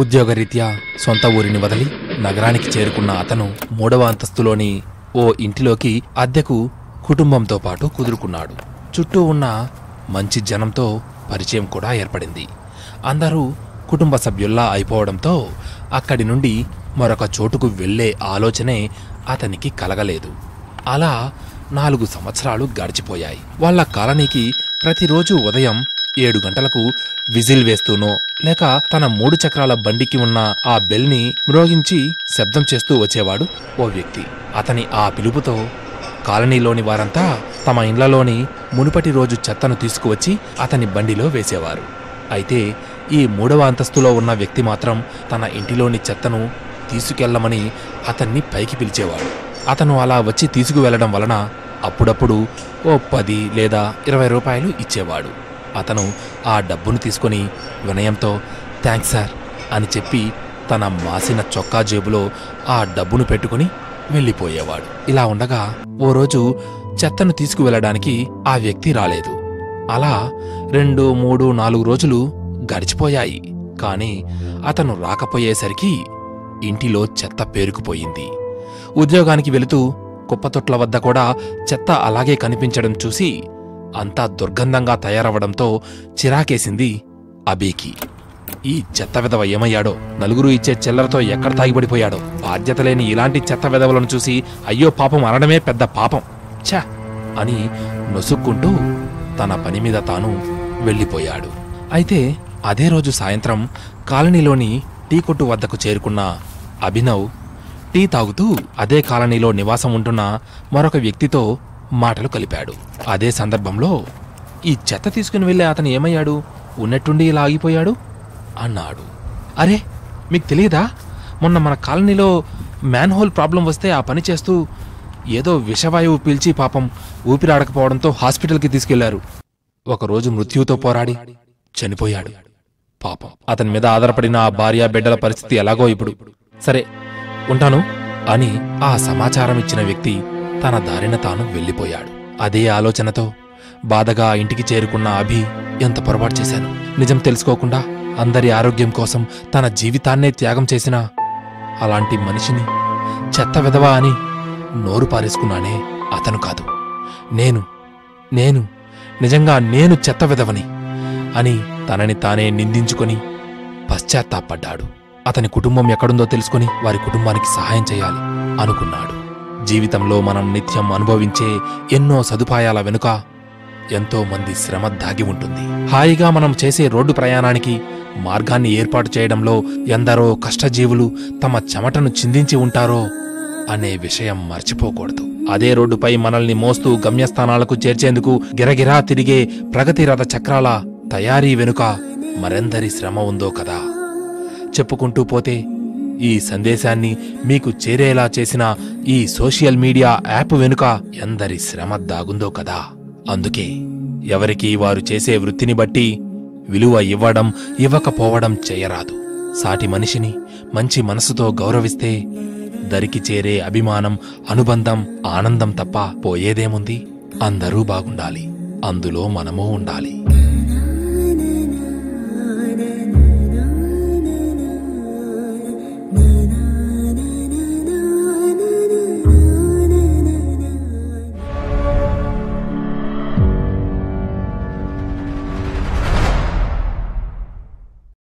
ఉద్యోగరీత్యా సొంత ఊరిని వదిలి నగరానికి చేరుకున్న అతను 3వ అంతస్తులోని ఓ ఇంటిలోకి అద్దెకు కుటుంబంతో పాటు కుదురుకున్నాడు. చుట్టూ ఉన్న మంచి జనంతో పరిచయం కూడా ఏర్పడింది. అందరూ కుటుంబ సభ్యుల్లా అయిపోవడంతో అక్కడి నుండి మరొక చోటుకు వెళ్లే ఆలోచనే అతనికి కలగలేదు. అలా 4 సంవత్సరాలు గడిచిపోయాయి. వాళ్ల కాలనీకి ప్రతిరోజు ఉదయం 7 గంటలకు విజిల్ వేస్తూనో లేక తన 3 చక్రాల బండికి ఉన్న ఆ బెల్ని మ్రోగించి శబ్దం చేస్తూ వచ్చేవాడు ఓ వ్యక్తి. అతని ఆ పిలుపుతో కాలనీలోని వారంతా తమ ఇండ్లలోని మునుపటి రోజు చెత్తను తీసుకువచ్చి అతని బండిలో వేసేవారు. అయితే ఈ 3వ అంతస్తులో ఉన్న వ్యక్తి మాత్రం తన ఇంటిలోని చెత్తను తీసుకెళ్లమని అతన్ని పైకి పిలిచేవాడు. అతను అలా వచ్చి తీసుకువెళ్లడం వలన అప్పుడప్పుడు ఓ 10 లేదా 20 రూపాయలు ఇచ్చేవాడు. అతను ఆ డబ్బును తీసుకుని వినయంతో థ్యాంక్స్ సార్ అని చెప్పి తన మాసిన చొక్కా జేబులో ఆ డబ్బును పెట్టుకుని వెళ్ళిపోయేవాడు. ఇలా ఉండగా ఓ రోజు చెత్తను తీసుకువెళ్లడానికి ఆ వ్యక్తి రాలేదు. అలా 2, 3, 4 రోజులు గడిచిపోయాయి. కాని అతను రాకపోయేసరికి ఇంటిలో చెత్త పేరుకుపోయింది. ఉద్యోగానికి వెళుతూ కుప్పతొట్ల వద్ద కూడా చెత్త అలాగే కనిపించడం చూసి అంతా దుర్గంధంగా తయారవడంతో చిరాకేసింది అబీకి. ఈ చెత్త వెధవ ఏమయ్యాడో, నలుగురు ఇచ్చే చిల్లరతో ఎక్కడ తాగిపడిపోయాడో, బాధ్యత లేని ఇలాంటి చెత్త వెధవలను చూసి అయ్యో పాపం అనడమే పెద్ద పాపం ఛ అని నొసుక్కుంటూ తన పని మీద తాను వెళ్ళిపోయాడు. అయితే అదే రోజు సాయంత్రం కాలనీలోని టీ కొట్టు వద్దకు చేరుకున్న అభినవ్ టీ తాగుతూ అదే కాలనీలో నివాసం ఉంటున్న మరొక వ్యక్తితో మాటలు కలిపాడు. అదే సందర్భంలో ఈ చెత్త తీసుకుని వెళ్లే అతను ఏమయ్యాడు, ఉన్నట్టుండి ఇలా ఆగిపోయాడు అన్నాడు. అరే మీకు తెలియదా, మొన్న మన కాలనీలో మ్యాన్హోల్ ప్రాబ్లం వస్తే ఆ పని చేస్తూ ఏదో విషవాయువు పీల్చి పాపం ఊపిరాడకపోవడంతో హాస్పిటల్కి తీసుకెళ్లారు. ఒకరోజు మృత్యువుతో పోరాడి చనిపోయాడు. పాపం అతని మీద ఆధారపడిన ఆ భార్య బిడ్డల పరిస్థితి ఎలాగో ఇప్పుడు. సరే ఉంటాను అని ఆ సమాచారం ఇచ్చిన వ్యక్తి తన దారిన తాను వెళ్ళిపోయాడు. అదే ఆలోచనతో బాధగా ఇంటికి చేరుకున్న అభి ఎంత పొరపాటు చేశాను, నిజం తెలుసుకోకుండా అందరి ఆరోగ్యం కోసం తన జీవితాన్నే త్యాగం చేసిన అలాంటి మనిషిని చెత్త వెధవా అని నోరు పారేసుకున్నానే. అతను కాదు, నేను నిజంగా నేను చెత్త వెధవని అని తనని తానే నిందించుకొని పశ్చాత్తాపడ్డాడు. అతని కుటుంబం ఎక్కడుందో తెలుసుకుని వారి కుటుంబానికి సహాయం చేయాలి అనుకున్నాడు. జీవితంలో మనం నిత్యం అనుభవించే ఎన్నో సదుపాయాల వెనుక ఎంతో మంది శ్రమ దాగి ఉంటుంది. హాయిగా మనం చేసే రోడ్డు ప్రయాణానికి మార్గాన్ని ఏర్పాటు చేయడంలో ఎందరో కష్టజీవులు తమ చెమటను చిందించి ఉంటారో అనే విషయం మర్చిపోకూడదు. అదే రోడ్డుపై మనల్ని మోస్తూ గమ్యస్థానాలకు చేర్చేందుకు గిరగిరా తిరిగే ప్రగతి రథ చక్రాల తయారీ వెనుక మరెందరి శ్రమ ఉందో కదా. చెప్పుకుంటూ పోతే ఈ సందేశాన్ని మీకు చేరేలా చేసిన ఈ సోషల్ మీడియా యాప్ వెనుక ఎందరి శ్రమ దాగుందో కదా. అందుకే ఎవరికి వారు చేసే వృత్తిని బట్టి విలువ ఇవ్వడం ఇవ్వకపోవడం చేయరాదు. సాటి మనిషిని మంచి మనసుతో గౌరవిస్తే దరికి చేరే అభిమానం, అనుబంధం, ఆనందం తప్ప పోయేదేముంది. అందరూ బాగుండాలి, అందులో మనమూ ఉండాలి.